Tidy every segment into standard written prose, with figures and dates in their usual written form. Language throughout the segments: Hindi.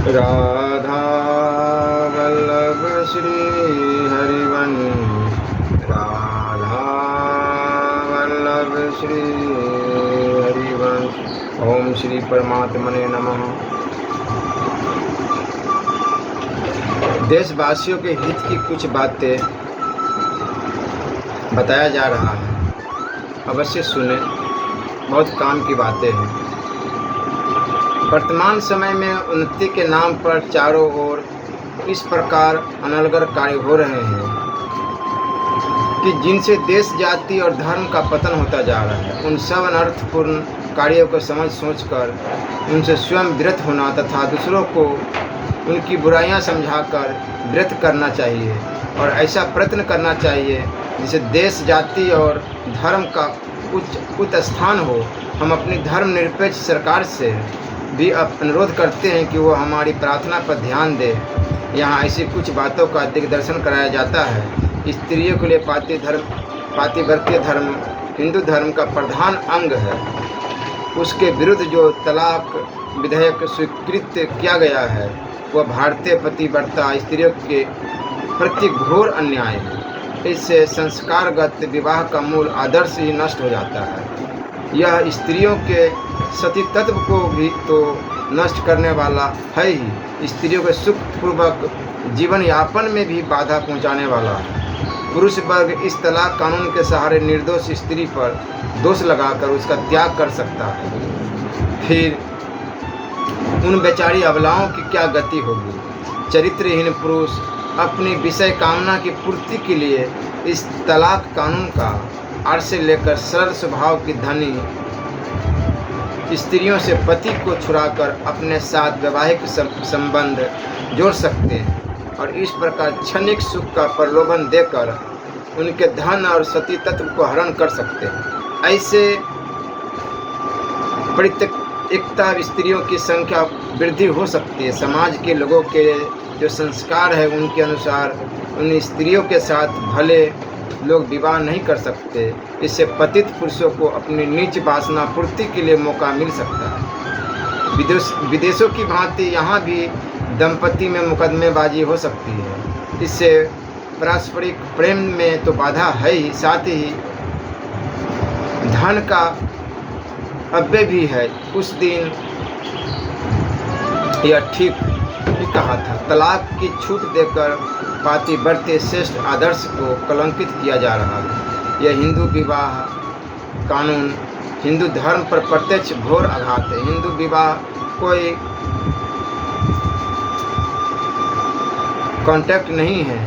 राधा वल्लभ श्री हरिवंश, राधा वल्लभ श्री हरिवंश। ओम श्री परमात्मने नमः। देशवासियों के हित की कुछ बातें बताया जा रहा है, अवश्य सुने, बहुत काम की बातें हैं। वर्तमान समय में उन्नति के नाम पर चारों ओर इस प्रकार अनलगर कार्य हो रहे हैं कि जिनसे देश, जाति और धर्म का पतन होता जा रहा है। उन सब अनर्थपूर्ण कार्यों को समझ सोचकर उनसे स्वयं विरत होना तथा दूसरों को उनकी बुराइयां समझाकर विरत करना चाहिए और ऐसा प्रयत्न करना चाहिए जिससे देश, जाति और धर्म का उच्च स्थान हो। हम अपनी धर्मनिरपेक्ष सरकार से भी अनुरोध करते हैं कि वो हमारी प्रार्थना पर ध्यान दे। यहाँ ऐसी कुछ बातों का दिग्दर्शन कराया जाता है। स्त्रियों के लिए पातिव्रत्य धर्म हिंदू धर्म का प्रधान अंग है। उसके विरुद्ध जो तलाक विधेयक स्वीकृत किया गया है वह भारतीय पतिव्रता स्त्रियों के प्रति घोर अन्याय है। इससे संस्कारगत विवाह का मूल आदर्श ही नष्ट हो जाता है। यह स्त्रियों के सती तत्व को भी तो नष्ट करने वाला है ही, स्त्रियों के सुखपूर्वक जीवन यापन में भी बाधा पहुंचाने वाला है। पुरुष वर्ग इस तलाक कानून के सहारे निर्दोष स्त्री पर दोष लगाकर उसका त्याग कर सकता है। फिर उन बेचारी अबलाओं की क्या गति होगी। चरित्रहीन पुरुष अपनी विषय कामना की पूर्ति के लिए इस तलाक कानून का आड़ से लेकर सरल स्वभाव की धनी स्त्रियों से पति को छुड़ाकर अपने साथ वैवाहिक संबंध जोड़ सकते हैं और इस प्रकार क्षणिक सुख का प्रलोभन देकर उनके धन और सती तत्व को हरण कर सकते हैं। ऐसे परित्यक्ता स्त्रियों की संख्या वृद्धि हो सकती है। समाज के लोगों के जो संस्कार है उनके अनुसार उन स्त्रियों के साथ भले लोग विवाह नहीं कर सकते। इससे पतित पुरुषों को अपनी नीच वासना पूर्ति के लिए मौका मिल सकता है। विदेशों की भांति यहाँ भी दंपति में मुकदमेबाजी हो सकती है। इससे पारस्परिक प्रेम में तो बाधा है ही, साथ ही धन का अव्यय भी है। उस दिन यह ठीक ही कहा था, तलाक की छूट देकर पातिव्रत्य श्रेष्ठ आदर्श को कलंकित किया जा रहा है। यह हिंदू विवाह कानून हिंदू धर्म पर प्रत्यक्ष घोर आघात है। हिंदू विवाह कोई कॉन्ट्रैक्ट नहीं है,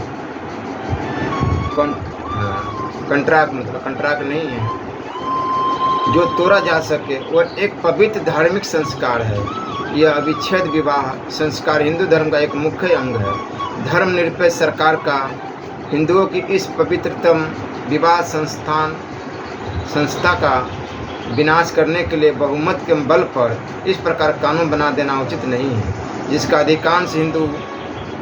कंट्रैक्ट नहीं है जो तोड़ा जा सके। वह एक पवित्र धार्मिक संस्कार है। यह अविच्छेद विवाह संस्कार हिंदू धर्म का एक मुख्य अंग है। धर्मनिरपेक्ष सरकार का हिंदुओं की इस पवित्रतम विवाह संस्था का विनाश करने के लिए बहुमत के बल पर इस प्रकार कानून बना देना उचित नहीं है, जिसका अधिकांश हिंदू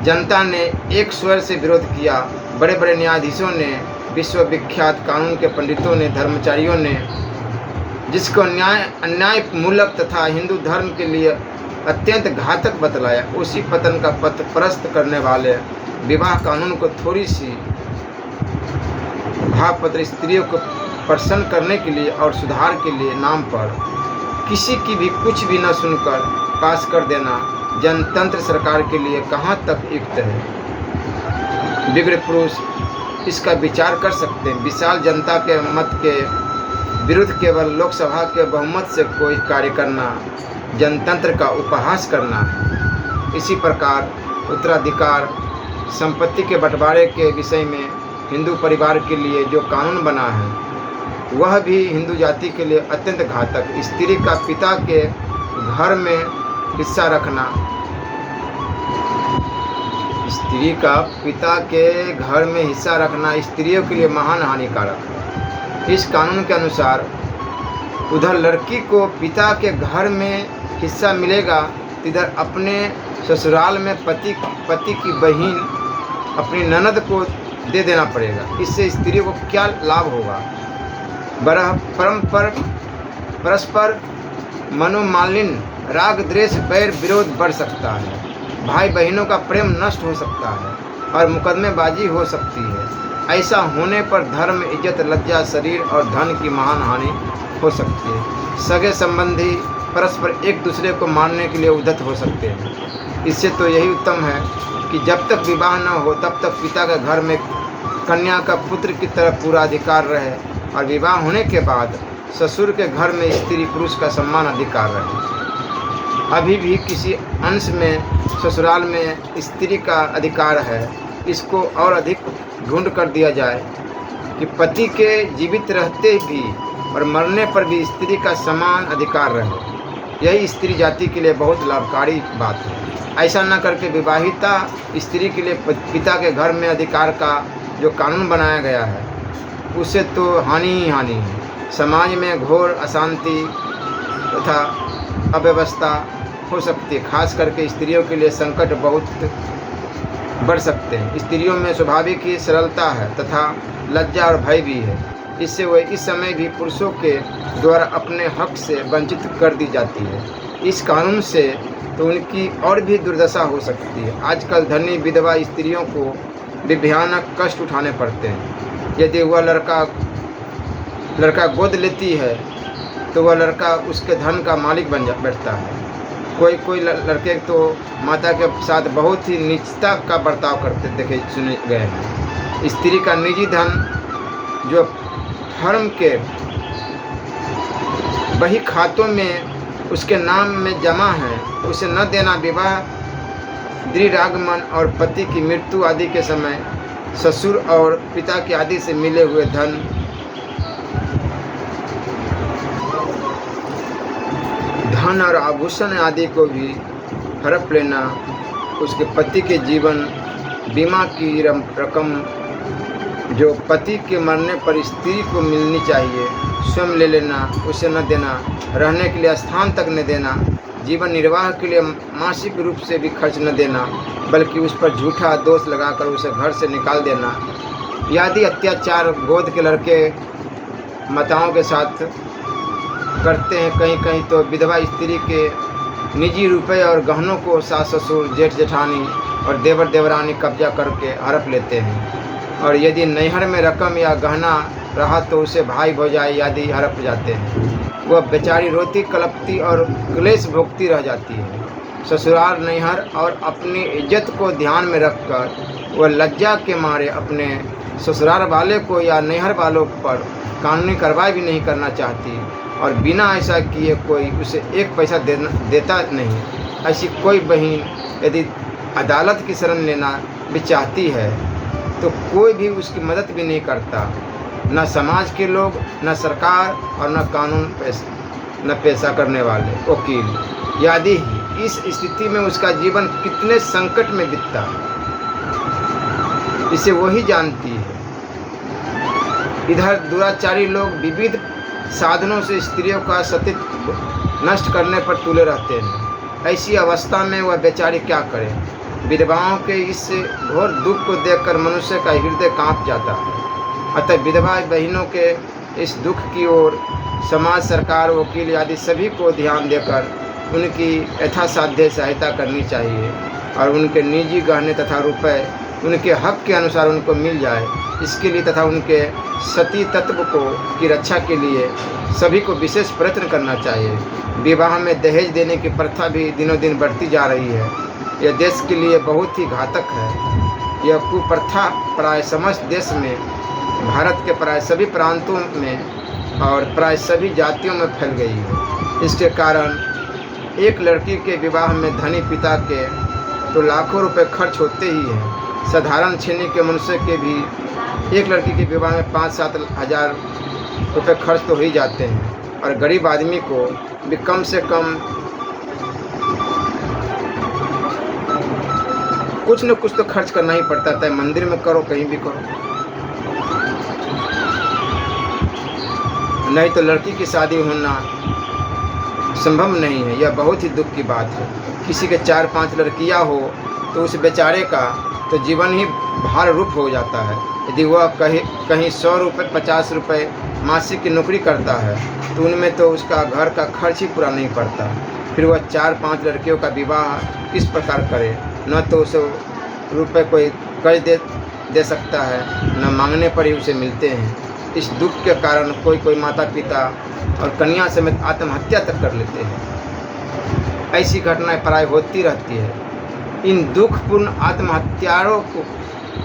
जनता ने एक स्वर से विरोध किया। बड़े बड़े न्यायाधीशों ने, विश्वविख्यात कानून के पंडितों ने, धर्माचार्यों ने जिसको अन्याय मूलक तथा हिंदू धर्म के लिए अत्यंत घातक बतलाया, उसी पतन का पथ प्रस्त करने वाले विवाह कानून को थोड़ी सी भावपत्र स्त्रियों को प्रसन्न करने के लिए और सुधार के लिए नाम पर किसी की भी कुछ भी न सुनकर पास कर देना जनतंत्र सरकार के लिए कहाँ तक युक्त है। विज्ञ पुरुष इसका विचार कर सकते हैं। विशाल जनता के मत के विरुद्ध केवल लोकसभा के बहुमत से कोई कार्य करना जनतंत्र का उपहास करना है। इसी प्रकार उत्तराधिकार संपत्ति के बंटवारे के विषय में हिंदू परिवार के लिए जो कानून बना है वह भी हिंदू जाति के लिए अत्यंत घातक। स्त्री का पिता के घर में हिस्सा रखना, स्त्री का पिता के घर में हिस्सा रखना स्त्रियों के लिए महान हानिकारक है। इस कानून के अनुसार उधर लड़की को पिता के घर में हिस्सा मिलेगा, इधर अपने ससुराल में पति की बहन, अपनी ननद को दे देना पड़ेगा। इससे स्त्रियों को क्या लाभ होगा। परस्पर मनोमालिन्य, राग, द्वेष, बैर, विरोध बढ़ सकता है। भाई बहनों का प्रेम नष्ट हो सकता है और मुकदमेबाजी हो सकती है। ऐसा होने पर धर्म, इज्जत, लज्जा, शरीर और धन की महान हानि हो सकती है। सगे संबंधी परस्पर एक दूसरे को मारने के लिए उद्यत हो सकते हैं। इससे तो यही उत्तम है कि जब तक विवाह न हो तब तक पिता के घर में कन्या का पुत्र की तरह पूरा अधिकार रहे और विवाह होने के बाद ससुर के घर में स्त्री पुरुष का समान अधिकार रहे। अभी भी किसी अंश में ससुराल में स्त्री का अधिकार है, इसको और अधिक ढूंढ कर दिया जाए कि पति के जीवित रहते भी और मरने पर भी स्त्री का समान अधिकार रहे। यही स्त्री जाति के लिए बहुत लाभकारी बात है। ऐसा न करके विवाहिता स्त्री के लिए पिता के घर में अधिकार का जो कानून बनाया गया है उससे तो हानि ही हानि है। समाज में घोर अशांति तथा अव्यवस्था हो सकती है। खास करके स्त्रियों के लिए संकट बहुत बढ़ सकते हैं। स्त्रियों में स्वाभाविक ही सरलता है तथा लज्जा और भय भी है। इससे वह इस समय भी पुरुषों के द्वारा अपने हक से वंचित कर दी जाती है। इस कानून से तो उनकी और भी दुर्दशा हो सकती है। आजकल धनी विधवा स्त्रियों को भी भयानक कष्ट उठाने पड़ते हैं। यदि वह लड़का गोद लेती है तो वह लड़का उसके धन का मालिक बन बैठता है। कोई लड़के तो माता के साथ बहुत ही नीचता का बर्ताव करते देखे सुने गए हैं। स्त्री का निजी धन जो फर्म के बही खातों में उसके नाम में जमा है उसे न देना विवाह, दृढ़ागमन और पति की मृत्यु आदि के समय ससुर और पिता के आदि से मिले हुए धन और आभूषण आदि को भी हड़प लेना, उसके पति के जीवन बीमा की रकम जो पति के मरने पर स्त्री को मिलनी चाहिए स्वयं ले लेना, उसे न देना, रहने के लिए स्थान तक न देना, जीवन निर्वाह के लिए मासिक रूप से भी खर्च न देना बल्कि उस पर झूठा दोष लगाकर उसे घर से निकाल देना, आदि अत्याचार गोद के लड़के माताओं के साथ करते हैं। कहीं कहीं तो विधवा स्त्री के निजी रुपए और गहनों को सास ससुर, जेठ जेठानी और देवर देवरानी कब्जा करके हड़प लेते हैं और यदि नैहर में रकम या गहना रहा तो उसे भाई भौजाई आदि हड़प जाते हैं। वह बेचारी रोती कलपती और क्लेश भोगती रह जाती है। ससुराल, नैहर और अपनी इज्जत को ध्यान में रखकर वह लज्जा के मारे अपने ससुराल वाले को या नैहर वालों पर कानूनी कार्रवाई भी नहीं करना चाहती और बिना ऐसा किए कोई उसे एक पैसा देता नहीं। ऐसी कोई बहन यदि अदालत की शरण लेना भी चाहती है तो कोई भी उसकी मदद भी नहीं करता, न समाज के लोग, न सरकार और न कानून न पेशा करने वाले वकील। यदि इस स्थिति में उसका जीवन कितने संकट में बीतता है इसे वही जानती है। इधर दुराचारी लोग विविध साधनों से स्त्रियों का सतीत्व नष्ट करने पर तुले रहते हैं। ऐसी अवस्था में वह बेचारी क्या करे। विधवाओं के इस घोर दुख को देखकर मनुष्य का हृदय कांप जाता है। अतः विधवा बहनों के इस दुख की ओर समाज, सरकार, वकील आदि सभी को ध्यान देकर उनकी यथासाध्य सहायता करनी चाहिए और उनके निजी गहने तथा रुपए उनके हक के अनुसार उनको मिल जाए, इसके लिए तथा उनके सती तत्व की रक्षा के लिए सभी को विशेष प्रयत्न करना चाहिए। विवाह में दहेज देने की प्रथा भी दिनों दिन बढ़ती जा रही है। यह देश के लिए बहुत ही घातक है। यह कुप्रथा प्राय समस्त देश में, भारत के प्राय सभी प्रांतों में और प्राय सभी जातियों में फैल गई है। इसके कारण एक लड़की के विवाह में धनी पिता के तो लाखों रुपए खर्च होते ही हैं। साधारण श्रेणी के मनुष्य के भी एक लड़की के विवाह में 5-7 हज़ार रुपये खर्च तो हो ही जाते हैं और गरीब आदमी को भी कम से कम कुछ न कुछ तो खर्च करना ही पड़ता है। मंदिर में करो, कहीं भी करो, नहीं तो लड़की की शादी होना संभव नहीं है। यह बहुत ही दुख की बात है। किसी के 4-5 लड़कियां हो तो उस बेचारे का तो जीवन ही भार रूप हो जाता है। यदि वह कहीं 100 रुपये 50 रुपये मासिक की नौकरी करता है तो उनमें तो उसका घर का खर्च ही पूरा नहीं पड़ता। फिर वह 4-5 लड़कियों का विवाह किस प्रकार करे। न तो उसे रुपए कोई कर्ज दे सकता है, न मांगने पर ही उसे मिलते हैं। इस दुख के कारण कोई कोई माता पिता और कन्या समेत आत्महत्या तक कर लेते हैं। ऐसी घटनाएं प्राय होती रहती है। इन दुखपूर्ण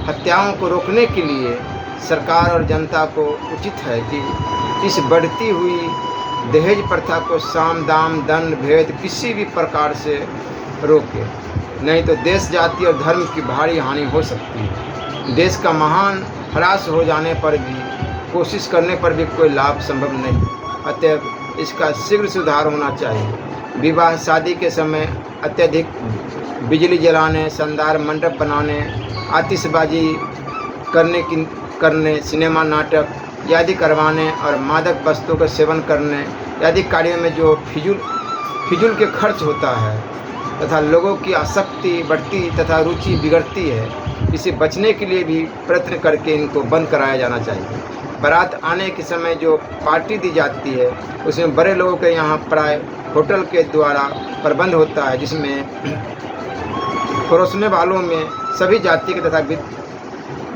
हत्याओं को रोकने के लिए सरकार और जनता को उचित है कि इस बढ़ती हुई दहेज प्रथा को साम दाम दंड भेद किसी भी प्रकार से रोके, नहीं तो देश जाति और धर्म की भारी हानि हो सकती है। देश का महान ह्रास हो जाने पर भी, कोशिश करने पर भी कोई लाभ संभव नहीं। अतएव इसका शीघ्र सुधार होना चाहिए। विवाह शादी के समय अत्यधिक बिजली जलाने, शानदार मंडप बनाने, आतिशबाजी करने, सिनेमा नाटक आदि करवाने और मादक वस्तुओं का सेवन करने आदि कार्यों में जो फिजूल के खर्च होता है तथा लोगों की आसक्ति बढ़ती तथा रुचि बिगड़ती है, इसे बचने के लिए भी प्रयत्न करके इनको बंद कराया जाना चाहिए। बारात आने के समय जो पार्टी दी जाती है उसमें बड़े लोगों के यहाँ प्राय होटल के द्वारा प्रबंध होता है, जिसमें परोसने वालों में सभी जाति के तथा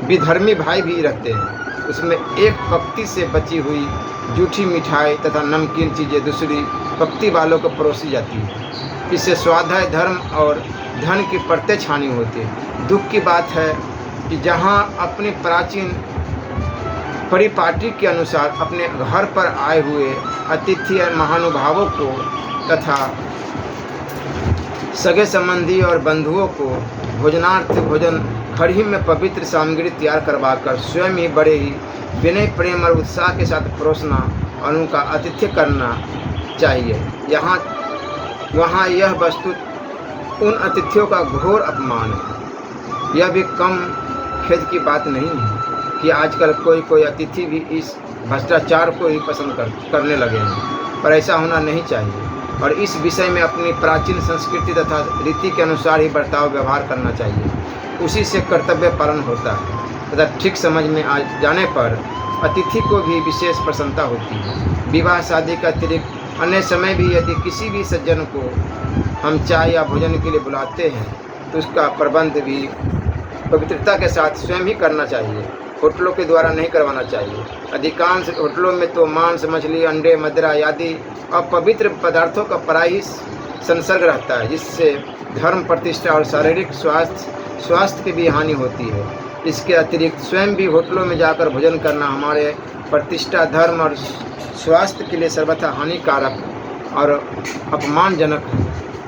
विधर्मी भाई भी रहते हैं। उसमें एक पंक्ति से बची हुई जूठी मिठाई तथा नमकीन चीज़ें दूसरी पंक्ति वालों को परोसी जाती है। इससे स्वाध्याय, धर्म और धन की प्रत्यक्ष हानि होती है। दुख की बात है कि जहाँ अपनी प्राचीन परिपाटी के अनुसार अपने घर पर आए हुए अतिथि और महानुभावों को तथा सगे संबंधी और बंधुओं को भोजनार्थ भोजन घर ही में पवित्र सामग्री तैयार करवाकर स्वयं ही बड़े ही विनय, प्रेम और उत्साह के साथ परोसना और उनका आतिथ्य करना चाहिए। वहाँ यह वस्तु उन अतिथियों का घोर अपमान है। यह भी कम खेद की बात नहीं है कि आजकल कोई अतिथि भी इस भ्रष्टाचार को ही पसंद करने लगे हैं, पर ऐसा होना नहीं चाहिए और इस विषय में अपनी प्राचीन संस्कृति तथा रीति के अनुसार ही बर्ताव व्यवहार करना चाहिए। उसी से कर्तव्य पालन होता है तथा ठीक समझ में आ जाने पर अतिथि को भी विशेष प्रसन्नता होती है। विवाह शादी का अतिरिक्त अन्य समय भी यदि किसी भी सज्जन को हम चाय या भोजन के लिए बुलाते हैं तो उसका प्रबंध भी पवित्रता के साथ स्वयं ही करना चाहिए, होटलों के द्वारा नहीं करवाना चाहिए। अधिकांश होटलों में तो मांस, मछली, अंडे, मदिरा आदि अपवित्र पदार्थों का प्राय ही संसर्ग रहता है, जिससे धर्म, प्रतिष्ठा और शारीरिक स्वास्थ्य की भी हानि होती है। इसके अतिरिक्त स्वयं भी होटलों में जाकर भोजन करना हमारे प्रतिष्ठा, धर्म और स्वास्थ्य के लिए सर्वथा हानिकारक और अपमानजनक है,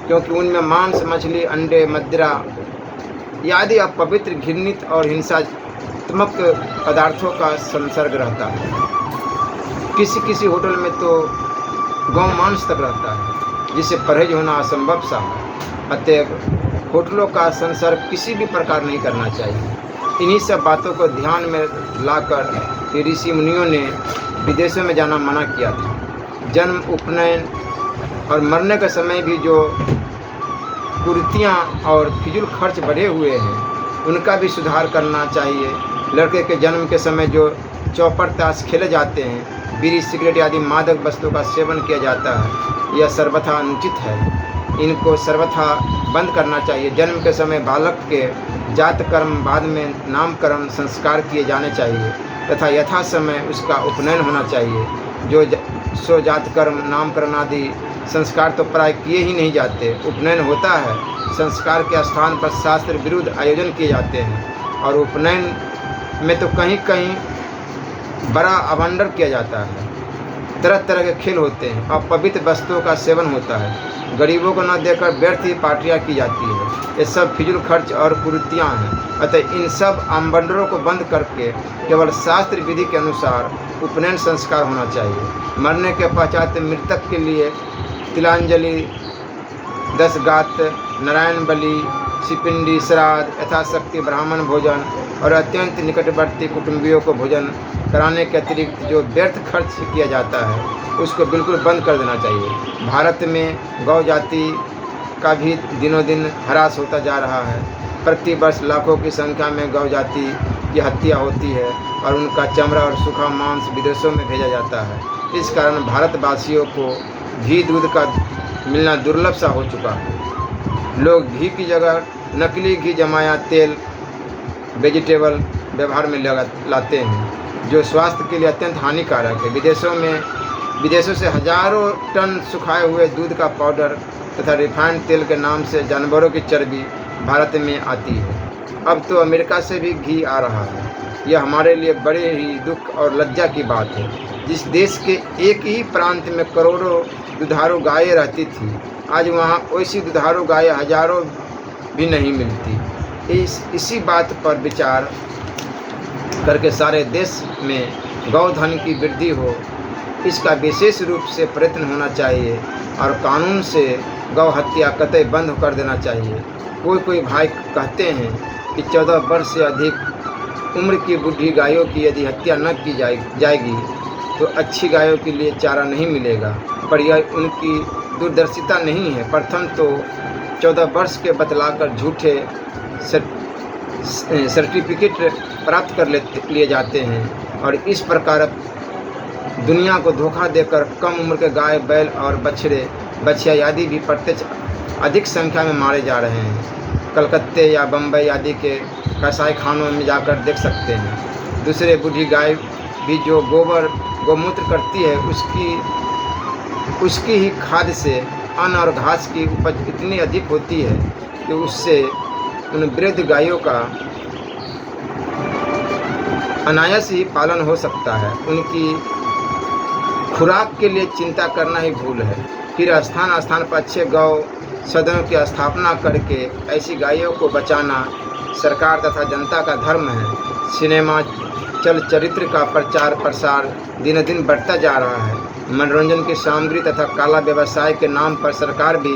क्योंकि उनमें मांस, मछली, अंडे, मदिरा आदि अपवित्र, घृणित और हिंसात्मक पदार्थों का संसर्ग रहता है। किसी होटल में तो गौ मांस तक रहता है, जिससे परहेज होना असंभव सा है। अतएव होटलों का संसर्ग किसी भी प्रकार नहीं करना चाहिए। इन्हीं सब बातों को ध्यान में लाकर ऋषि मुनियों ने विदेशों में जाना मना किया था। जन्म, उपनयन और मरने के समय भी जो कुरीतियाँ और फिजूल खर्च बढ़े हुए हैं उनका भी सुधार करना चाहिए। लड़के के जन्म के समय जो चौपड़ ताश खेले जाते हैं, बीड़ी, सिगरेट आदि मादक वस्तुओं का सेवन किया जाता है, यह सर्वथा अनुचित है। इनको सर्वथा बंद करना चाहिए। जन्म के समय बालक के जात कर्म, बाद में नामकरण संस्कार किए जाने चाहिए तथा यथा समय उसका उपनयन होना चाहिए। जो जात कर्म, नामकरण आदि संस्कार तो प्राय किए ही नहीं जाते। उपनयन होता है, संस्कार के स्थान पर शास्त्र विरुद्ध आयोजन किए जाते हैं और उपनयन में तो कहीं कहीं बड़ा अवंडर किया जाता है। तरह तरह के खेल होते हैं और पवित्र वस्तुओं का सेवन होता है। गरीबों को न देकर व्यर्थ ही पार्टियाँ की जाती है। ये सब फिजूल खर्च और कुरीतियाँ हैं। अतः इन सब आमबंडरों को बंद करके केवल शास्त्र विधि के अनुसार उपनयन संस्कार होना चाहिए। मरने के पश्चात मृतक के लिए तिलांजलि, 10 गात, नारायण बलि, शिपिंडी, श्राद्ध, यथाशक्ति ब्राह्मण भोजन और अत्यंत निकटवर्ती कुटुंबियों को भोजन कराने के अतिरिक्त जो व्यर्थ खर्च किया जाता है उसको बिल्कुल बंद कर देना चाहिए। भारत में गौ जाति का भी दिनों दिन ह्रास होता जा रहा है। प्रति वर्ष लाखों की संख्या में गौ जाति की हत्या होती है और उनका चमड़ा और सूखा मांस विदेशों में भेजा जाता है। इस कारण भारतवासियों को घी, दूध का मिलना दुर्लभ सा हो चुका है। लोग घी की जगह नकली घी जमाया तेल वेजिटेबल व्यवहार में लाते हैं, जो स्वास्थ्य के लिए अत्यंत हानिकारक है। विदेशों से हजारों टन सुखाए हुए दूध का पाउडर तथा रिफाइंड तेल के नाम से जानवरों की चर्बी भारत में आती है। अब तो अमेरिका से भी घी आ रहा है। यह हमारे लिए बड़े ही दुख और लज्जा की बात है। जिस देश के एक ही प्रांत में करोड़ों दुधारू गायें रहती थी, आज वहाँ वैसी दुधारू गायें हजारों भी नहीं मिलती। इसी बात पर विचार करके सारे देश में गौधन की वृद्धि हो, इसका विशेष रूप से प्रयत्न होना चाहिए और कानून से गौ हत्या कतई बंद कर देना चाहिए। कोई भाई कहते हैं कि 14 वर्ष से अधिक उम्र की बूढ़ी गायों की यदि हत्या न की जाएगी तो अच्छी गायों के लिए चारा नहीं मिलेगा, पर यह उनकी दूरदर्शिता नहीं है। प्रथम तो 14 वर्ष के बतलाकर झूठे सर्टिफिकेट प्राप्त कर लिए जाते हैं और इस प्रकार दुनिया को धोखा देकर कम उम्र के गाय, बैल और बछिया आदि भी प्रत्यक्ष अधिक संख्या में मारे जा रहे हैं। कलकत्ते या बम्बई आदि के कसाई खानों में जाकर देख सकते हैं। दूसरे बूढ़ी गाय भी जो गौमूत्र करती है, उसकी ही खाद से अन्न और घास की उपज इतनी अधिक होती है कि उससे उन वृद्ध गायों का अनायास ही पालन हो सकता है। उनकी खुराक के लिए चिंता करना ही भूल है। फिर स्थान स्थान पर अच्छे गौ सदनों की स्थापना करके ऐसी गायों को बचाना सरकार तथा जनता का धर्म है। सिनेमा चलचित्र का प्रचार प्रसार दिन दिन बढ़ता जा रहा है। मनोरंजन की सामग्री तथा काला व्यवसाय के नाम पर सरकार भी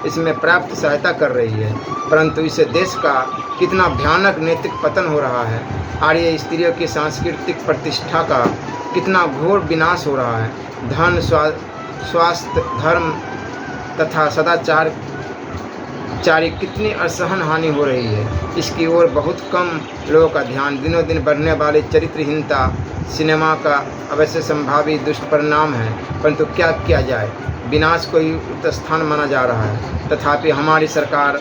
इसमें प्राप्त सहायता कर रही है, परंतु इससे देश का कितना भयानक नैतिक पतन हो रहा है। आर्य स्त्रियों की सांस्कृतिक प्रतिष्ठा का कितना घोर विनाश हो रहा है। धन, स्वास्थ्य, धर्म तथा सदाचार चारी कितनी असहन हानि हो रही है, इसकी ओर बहुत कम लोगों का ध्यान। दिनों दिन बढ़ने वाली चरित्रहीनता सिनेमा का अवश्य संभावी दुष्परिणाम है, परंतु क्या किया जाए, विनाश को ही उत्स्थान माना जा रहा है। तथापि हमारी सरकार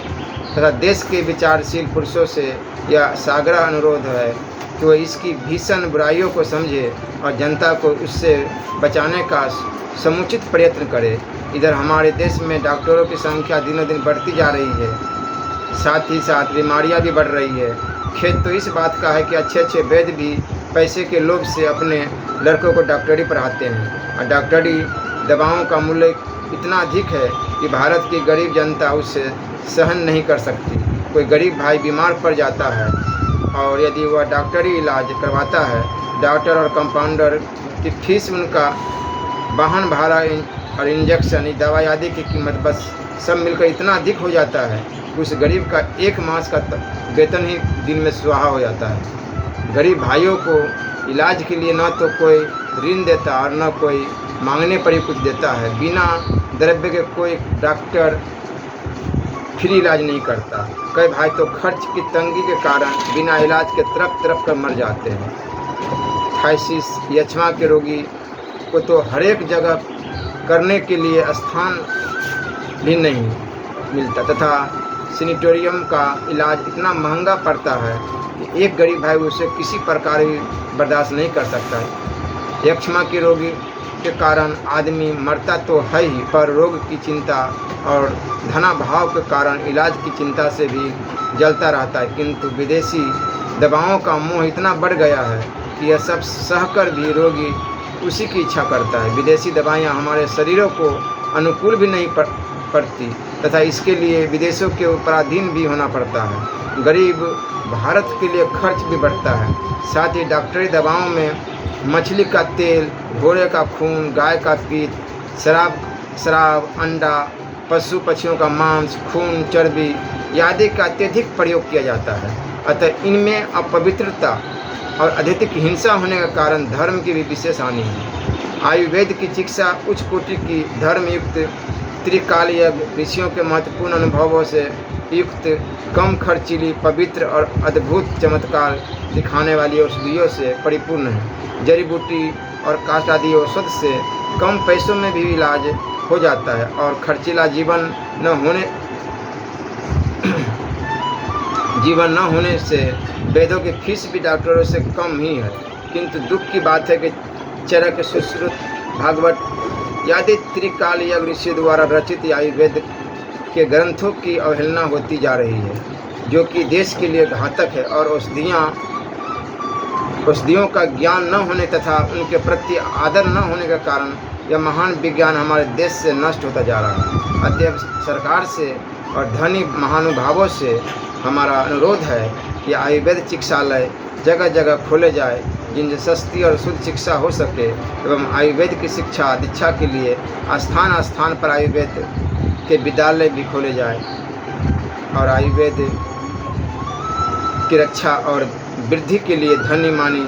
तथा देश के विचारशील पुरुषों से यह साग्रह अनुरोध है कि वह इसकी भीषण बुराइयों को समझे और जनता को उससे बचाने का समुचित प्रयत्न करे। इधर हमारे देश में डॉक्टरों की संख्या दिनों दिन बढ़ती जा रही है, साथ ही साथ बीमारियां भी बढ़ रही है। खेद तो इस बात का है कि अच्छे वैद्य भी पैसे के लोभ से अपने लड़कों को डॉक्टरी पढ़ाते हैं और डॉक्टरी दवाओं का मूल्य इतना अधिक है कि भारत की गरीब जनता उससे सहन नहीं कर सकती। कोई गरीब भाई बीमार पड़ जाता है और यदि वह डॉक्टरी इलाज करवाता है, डॉक्टर और कंपाउंडर की फीस, उनका वाहन भाड़ा और इंजेक्शन, दवाई आदि की कीमत बस सब मिलकर इतना अधिक हो जाता है कि उस गरीब का एक मास का वेतन ही दिन में सुहा हो जाता है। गरीब भाइयों को इलाज के लिए न तो कोई ऋण देता और न कोई मांगने पर ही कुछ देता है। बिना द्रव्य के कोई डॉक्टर फ्री इलाज नहीं करता। कई भाई तो खर्च की तंगी के कारण बिना इलाज के तड़प कर मर जाते हैं। थायसिस, यक्ष्मा के रोगी को तो हर एक जगह करने के लिए स्थान भी नहीं मिलता तथा सैनिटोरियम का इलाज इतना महंगा पड़ता है कि एक गरीब भाई उसे किसी प्रकार भी बर्दाश्त नहीं कर सकता। यक्ष्मा के रोगी के कारण आदमी मरता तो है ही, पर रोग की चिंता और धनाभाव के कारण इलाज की चिंता से भी जलता रहता है। किंतु विदेशी दवाओं का मोह इतना बढ़ गया है कि यह सब सहकर भी रोगी उसी की इच्छा करता है। विदेशी दवाइयाँ हमारे शरीरों को अनुकूल भी नहीं पड़ती तथा इसके लिए विदेशों के उपराधीन भी होना पड़ता है। गरीब भारत के लिए खर्च भी बढ़ता है। साथ ही डॉक्टरी दवाओं में मछली का तेल, घोड़े का खून, गाय का पीत, शराब, अंडा, पशु पक्षियों का मांस, खून, चर्बी आदि का अत्यधिक प्रयोग किया जाता है। अतः इनमें अपवित्रता और अत्यधिक हिंसा होने के कारण धर्म की भी विशेष हानि है। आयुर्वेद की चिकित्सा उच्च कोटि की धर्मयुक्त त्रिकालीय ऋषियों के महत्वपूर्ण अनुभवों से युक्त, कम खर्चीली, पवित्र और अद्भुत चमत्कार दिखाने वाली औषधियों से परिपूर्ण है। जड़ी बूटी और काष्ठ आदि औषध से कम पैसों में भी इलाज हो जाता है और खर्चीला जीवन न जीवन न होने से वेदों की फीस भी डॉक्टरों से कम ही है। किंतु दुख की बात है कि चरक, सुश्रुत, भागवत आदि त्रिकाल यज्ञ ऋषि द्वारा रचित आयुर्वेद के ग्रंथों की अवहेलना होती जा रही है, जो कि देश के लिए घातक है। और औषधियों का ज्ञान न होने तथा उनके प्रति आदर न होने के कारण यह महान विज्ञान हमारे देश से नष्ट होता जा रहा है। अतएव सरकार से और धनी महानुभावों से हमारा अनुरोध है कि आयुर्वेद चिकित्सालय जगह जगह खोले जाए, जिनसे सस्ती और शुद्ध शिक्षा हो सके, एवं आयुर्वेद की शिक्षा दीक्षा के लिए स्थान स्थान पर आयुर्वेद के विद्यालय भी खोले जाए और आयुर्वेद की रक्षा और वृद्धि के लिए धनी मानी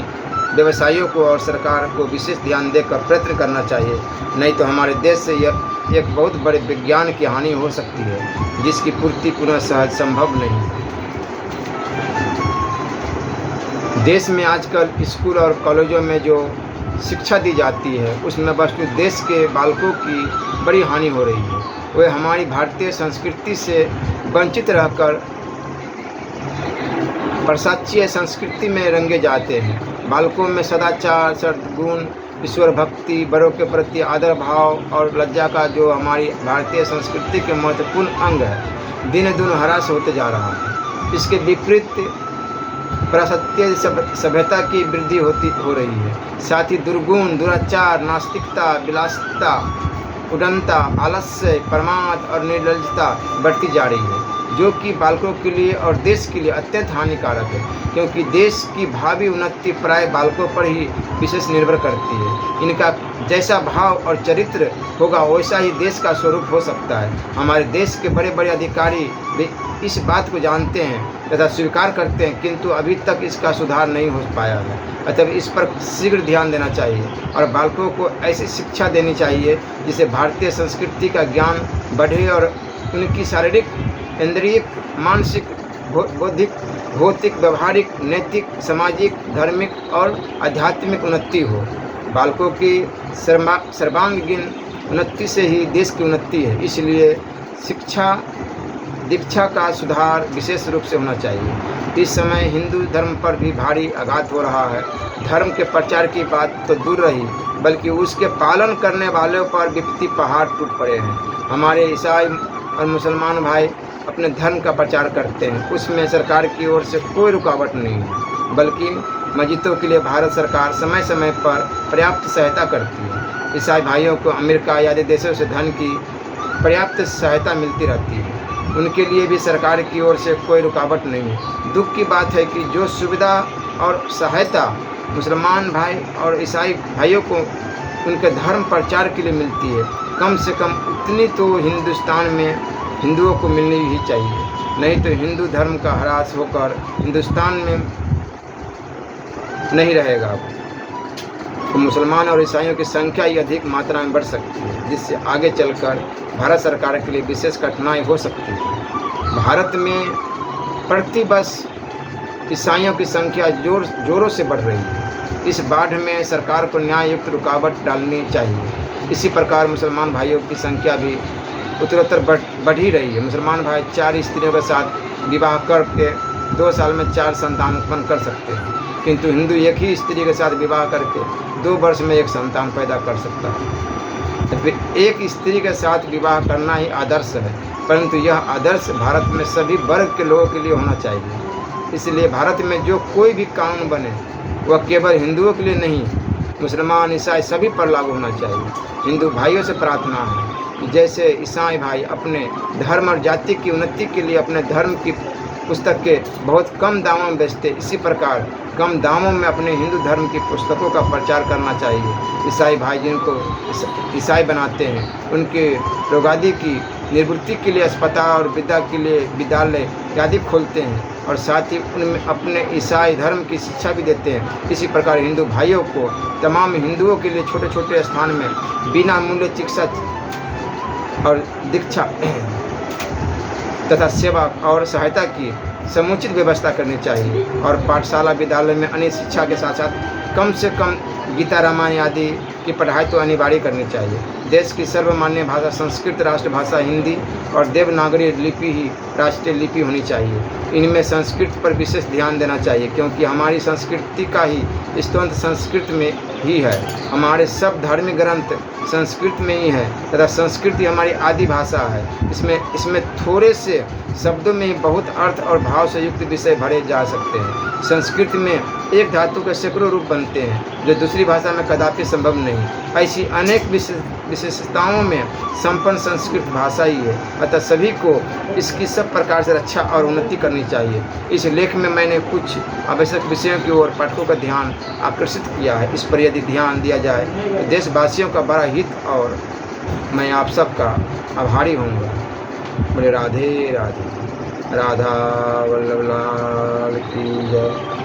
व्यवसायियों को और सरकार को विशेष ध्यान देकर प्रयत्न करना चाहिए। नहीं तो हमारे देश से यह एक बहुत बड़े विज्ञान की हानि हो सकती है, जिसकी पूर्ति पुनः सहज संभव नहीं है। देश में आजकल स्कूल और कॉलेजों में जो शिक्षा दी जाती है, उसमें वस्तु देश के बालकों की बड़ी हानि हो रही है। वे हमारी भारतीय संस्कृति से वंचित रहकर पाश्चात्य संस्कृति में रंगे जाते हैं। बालकों में सदाचार, सद्गुण, ईश्वर भक्ति, बड़ों के प्रति आदर भाव और लज्जा का जो हमारी भारतीय संस्कृति के महत्वपूर्ण अंग है, दिन दिन ह्रास होते जा रहा है। इसके विपरीत पाश्चात्य सभ्यता की वृद्धि हो रही है। साथ ही दुर्गुण, दुराचार, नास्तिकता, विलासिता, उदंता, आलस्य, प्रमाद और निर्लज्जता बढ़ती जा रही है, जो कि बालकों के लिए और देश के लिए अत्यंत हानिकारक है, क्योंकि देश की भावी उन्नति प्राय बालकों पर ही विशेष निर्भर करती है। इनका जैसा भाव और चरित्र होगा, वैसा ही देश का स्वरूप हो सकता है। हमारे देश के बड़े बड़े अधिकारी भी इस बात को जानते हैं तथा स्वीकार करते हैं, किंतु अभी तक इसका सुधार नहीं हो पाया है। अतः इस पर शीघ्र ध्यान देना चाहिए और बालकों को ऐसी शिक्षा देनी चाहिए जिससे भारतीय संस्कृति का ज्ञान बढ़े और उनकी शारीरिक, इंद्रियक, मानसिक, बौद्धिक, भौतिक, व्यवहारिक, नैतिक, सामाजिक, धार्मिक और आध्यात्मिक उन्नति हो। बालकों की सर्वांगीण उन्नति से ही देश की उन्नति है। इसलिए शिक्षा दीक्षा का सुधार विशेष रूप से होना चाहिए। इस समय हिंदू धर्म पर भी भारी आघात हो रहा है। धर्म के प्रचार की बात तो दूर रही, बल्कि उसके पालन करने वालों पर विपत्ति पहाड़ टूट पड़े हैं। हमारे ईसाई और मुसलमान भाई अपने धर्म का प्रचार करते हैं, उसमें सरकार की ओर से कोई रुकावट नहीं है, बल्कि मस्जिदों के लिए भारत सरकार समय समय पर पर्याप्त सहायता करती है। ईसाई भाइयों को अमेरिका आदि देशों से धन की पर्याप्त सहायता मिलती रहती है, उनके लिए भी सरकार की ओर से कोई रुकावट नहीं है। दुख की बात है कि जो सुविधा और सहायता मुसलमान भाई और ईसाई भाइयों को उनके धर्म प्रचार के लिए मिलती है, कम से कम उतनी तो हिंदुस्तान में हिंदुओं को मिलनी ही चाहिए। नहीं तो हिंदू धर्म का ह्रास होकर हिंदुस्तान में नहीं रहेगा, तो मुसलमान और ईसाइयों की संख्या ही अधिक मात्रा में बढ़ सकती है, जिससे आगे चलकर भारत सरकार के लिए विशेष कठिनाई हो सकती है। भारत में प्रतिवर्ष ईसाइयों की संख्या जोरों से बढ़ रही है। इस बाढ़ में सरकार को न्याय युक्त रुकावट डालनी चाहिए। इसी प्रकार मुसलमान भाइयों की संख्या भी उत्तरोत्तर बढ़ ही रही है। मुसलमान भाई 4 स्त्रियों के साथ विवाह करके 2 साल में 4 संतान उत्पन्न कर सकते हैं, किंतु हिंदू एक ही स्त्री के साथ विवाह करके 2 वर्ष में 1 संतान पैदा कर सकता है। फिर एक स्त्री के साथ विवाह करना ही आदर्श है, परंतु यह आदर्श भारत में सभी वर्ग के लोगों के लिए होना चाहिए। इसलिए भारत में जो कोई भी कानून बने वह केवल हिंदुओं के लिए नहीं, मुसलमान, ईसाई सभी पर लागू होना चाहिए। हिंदू भाइयों से प्रार्थना है कि जैसे ईसाई भाई अपने धर्म और जाति की उन्नति के लिए अपने धर्म की पुस्तकें बहुत कम दामों में बेचते, इसी प्रकार कम दामों में अपने हिंदू धर्म की पुस्तकों का प्रचार करना चाहिए। ईसाई भाई जिनको ईसाई बनाते हैं, उनके रोगादि की निवृत्ति के लिए अस्पताल और विद्या के लिए विद्यालय आदि खोलते हैं और साथ ही उनमें अपने ईसाई धर्म की शिक्षा भी देते हैं। इसी प्रकार हिंदू भाइयों को तमाम हिंदुओं के लिए छोटे छोटे स्थान में बिना मूल्य चिकित्सा और दीक्षा तथा सेवा और सहायता की समुचित व्यवस्था करनी चाहिए और पाठशाला विद्यालय में अन्य शिक्षा के साथ साथ कम से कम गीता रामायण आदि की पढ़ाई तो अनिवार्य करनी चाहिए। देश की सर्वमान्य भाषा संस्कृत, राष्ट्रभाषा हिंदी और देवनागरी लिपि ही राष्ट्रीय लिपि होनी चाहिए। इनमें संस्कृत पर विशेष ध्यान देना चाहिए, क्योंकि हमारी संस्कृति का ही स्तोत्र संस्कृत में ही है। हमारे सब धार्मिक ग्रंथ संस्कृत में ही है तथा संस्कृत ही हमारी आदि भाषा है। इसमें थोड़े से शब्दों में ही बहुत अर्थ और भाव से युक्त विषय भरे जा सकते हैं। संस्कृत में एक धातु के सैकड़ों रूप बनते हैं, जो दूसरी भाषा में कदापि संभव नहीं। ऐसी अनेक विशेषताओं में संपन्न संस्कृत भाषा ही है, अतः सभी को इसकी सब प्रकार से रक्षा और उन्नति करनी चाहिए। इस लेख में मैंने कुछ आवश्यक विषयों की ओर पाठकों का ध्यान आकर्षित किया है। इस पर यदि ध्यान दिया जाए तो देशवासियों का बड़ा हित और मैं आप सबका आभारी होऊंगा। बोले राधे राधे। राधा वल्लभ लाल की जय।